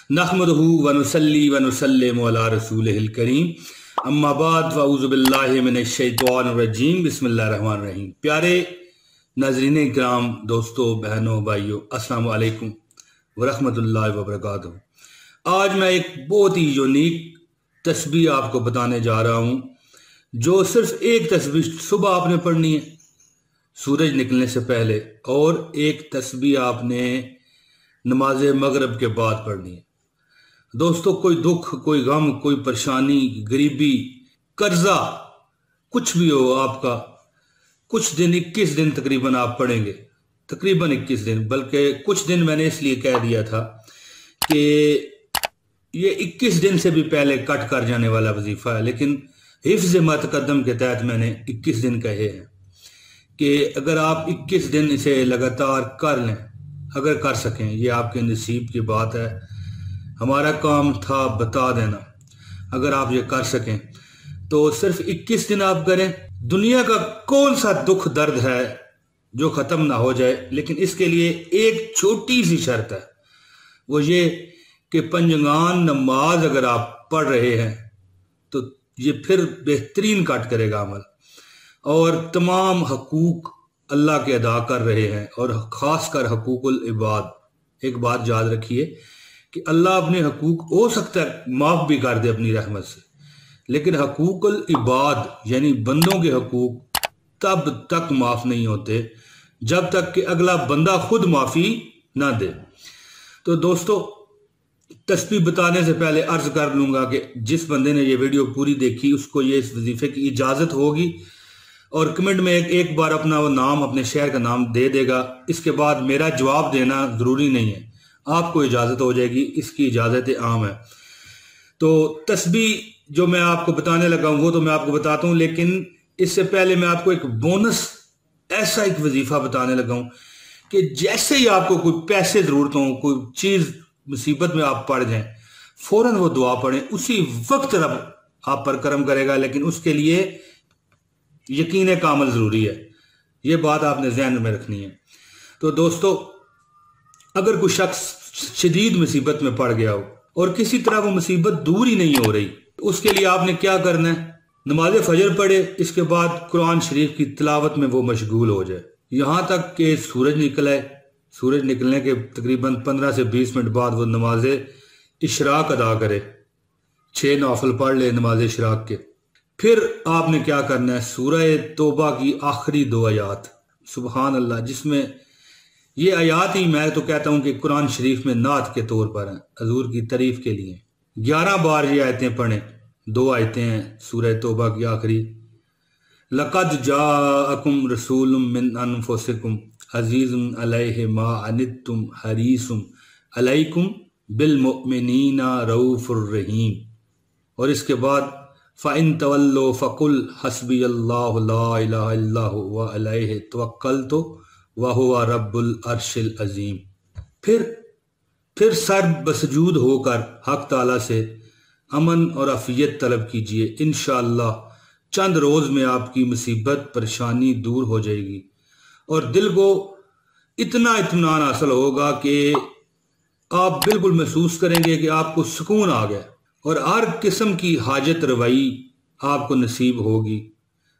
नहमदुहु व नुसल्ली व नुसल्लिमु अला रसूलिहिल करीम अम्मा बाद फ़अऊज़ु बिल्लाहि मिनश शैतानिर रजीम बिस्मिल्लाहिर रहमानिर रहीम। प्यारे नाज़रीन इकराम, दोस्तों, बहनों, भाइयों, अस्सलाम वालेकुम व रहमतुल्लाहि व बरकातुहू। आज मैं एक बहुत ही यूनिक तस्बीह आपको बताने जा रहा हूँ, जो सिर्फ एक तस्बीह सुबह आपने पढ़नी है सूरज निकलने से पहले, और एक तस्बीह आपने नमाज मगरिब के बाद पढ़नी है। दोस्तों, कोई दुख, कोई गम, कोई परेशानी, गरीबी, कर्जा, कुछ भी हो आपका, कुछ दिन 21 दिन तकरीबन आप पढ़ेंगे, तकरीबन 21 दिन, बल्कि कुछ दिन मैंने इसलिए कह दिया था कि ये 21 दिन से भी पहले कट कर जाने वाला वजीफा है, लेकिन हिफ्ज़ मुतक़द्दम के तहत मैंने 21 दिन कहे हैं कि अगर आप 21 दिन इसे लगातार कर लें, अगर कर सकें, ये आपके नसीब की बात है। हमारा काम था बता देना। अगर आप ये कर सकें तो सिर्फ 21 दिन आप करें। दुनिया का कौन सा दुख दर्द है जो ख़त्म ना हो जाए, लेकिन इसके लिए एक छोटी सी शर्त है, वो ये कि पंजगान नमाज अगर आप पढ़ रहे हैं तो ये फिर बेहतरीन कट करेगा अमल, और तमाम हकूक अल्लाह के अदा कर रहे हैं, और ख़ास कर हकूकुल इबाद। एक बात याद रखिए कि अल्लाह अपने हकूक हो सकता है माफ़ भी कर दे अपनी रहमत से, लेकिन हकूकुल इबाद यानी बंदों के हकूक तब तक माफ़ नहीं होते जब तक कि अगला बंदा खुद माफ़ी ना दे। तो दोस्तों, तस्बीह बताने से पहले अर्ज़ कर लूँगा कि जिस बंदे ने ये वीडियो पूरी देखी उसको ये इस वजीफे की इजाज़त होगी, और कमेंट में एक बार अपना वो नाम, अपने शहर का नाम दे देगा। इसके बाद मेरा जवाब देना ज़रूरी नहीं है, आपको इजाज़त हो जाएगी, इसकी इजाज़त आम है। तो तस्बीह जो मैं आपको बताने लगा हूँ वो तो मैं आपको बताता हूँ, लेकिन इससे पहले मैं आपको एक बोनस ऐसा एक वजीफा बताने लगा हूँ कि जैसे ही आपको कोई पैसे ज़रूरत हो, कोई चीज़ मुसीबत में आप पड़ जाएं, फ़ौरन वो दुआ पढ़ें, उसी वक्त रब आप पर करम करेगा, लेकिन उसके लिए यकीन कामल ज़रूरी है। ये बात आपने ज़हन में रखनी है। तो दोस्तों, अगर कोई शख्स शदीद मुसीबत में पड़ गया हो और किसी तरह वो मुसीबत दूर ही नहीं हो रही, तो उसके लिए आपने क्या करना है? नमाज फजर पढ़े, इसके बाद कुरान शरीफ की तिलावत में वो मशगूल हो जाए यहाँ तक कि सूरज निकले। सूरज निकलने के तकरीबन 15 से 20 मिनट बाद वो नमाज इशराक अदा करे, 6 नवाफिल पढ़ ले नमाज इशराक के। फिर आपने क्या करना है? सूरह तौबा की आखिरी 2 आयात, सुबहान अल्लाह, जिसमें ये आयात ही मैं तो कहता हूँ कि कुरान शरीफ में नात के तौर पर हैं, हजूर की तारीफ के लिए। 11 बार ये आयतें पढ़ें। 2 आयतें हैं सूरह तौबा की आखिरी। लक़द जाअकुम रसूलुम मिन अनफुसिकुम अज़ीज़ुन अलैहि मा अनित्तुम हरीसुम अलैकुम बिल मुमिनीना रऊफ़ुर रहीम। और इसके बाद फ़इन तवल्लो फ़कुल हस्बी अल्लाहु ला इलाहा इल्ला हु व अलैहि तवक्कलतु व हुवा रब्बुल अर्शिल अज़ीम। फिर सर बसजूद होकर हक ताला से अमन और अफियत तलब कीजिए। इंशाअल्लाह चंद रोज़ में आपकी मुसीबत परेशानी दूर हो जाएगी, और दिल को इतना इत्मीनान हासिल होगा कि आप बिल्कुल महसूस करेंगे कि आपको सुकून आ गया, और हर किस्म की हाजत रवाई आपको नसीब होगी।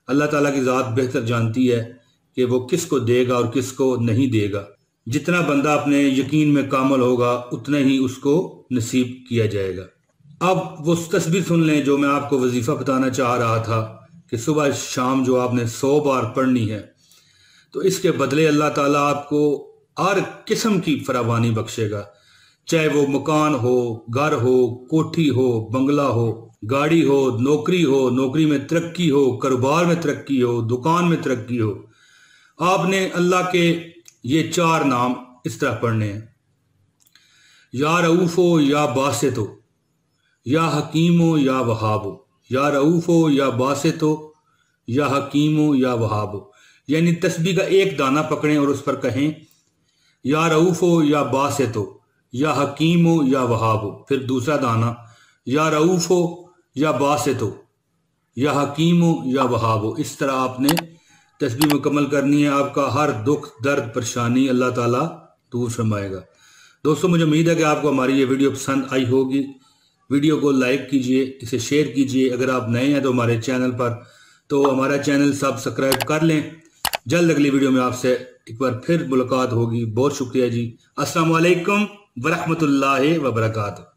अल्लाह ताला की ज़ात बेहतर जानती है कि वो किसको देगा और किसको नहीं देगा। जितना बंदा अपने यकीन में कामल होगा उतना ही उसको नसीब किया जाएगा। अब वो तस्बीह सुन लें जो मैं आपको वजीफ़ा बताना चाह रहा था कि सुबह शाम जो आपने 100 बार पढ़नी है, तो इसके बदले अल्लाह ताला आपको हर किस्म की फरावानी बख्शेगा। चाहे वो मकान हो, घर हो, कोठी हो, बंगला हो, गाड़ी हो, नौकरी में तरक्की हो, कारोबार में तरक्की हो, दुकान में तरक्की हो। आपने अल्लाह के ये 4 नाम इस तरह पढ़ने हैं: या रऊफ़ो या बासितो, या हकीमो या वहाबो, या रऊफ़ो या बासितो, या हकीमो या वहाबो। यानी तस्बीह का एक दाना पकड़ें और उस पर कहें या रऊफ़ो या बासितो, या हकीमो या वहाबो। फिर दूसरा दाना या रऊफ़ो या बासितो, या हकीमो या वहाबो। इस तरह आपने तस्बीह मुकम्मल करनी है। आपका हर दुख, दर्द, परेशानी अल्लाह ताला दूर फरमाएगा। دوستوں مجھے امید ہے کہ آپ کو ہماری یہ ویڈیو پسند آئی ہوگی. ویڈیو کو لائک کیجئے، اسے شیئر کیجئے. اگر آپ نئے ہیں تو ہمارے چینل پر تو ہمارا چینل سبسکرائب کر لیں. جلد اگلی ویڈیو میں آپ سے ایک بار پھر ملاقات ہوگی. بہت شکریہ جی. السلام علیکم ورحمۃ اللہ وبرکاتہ.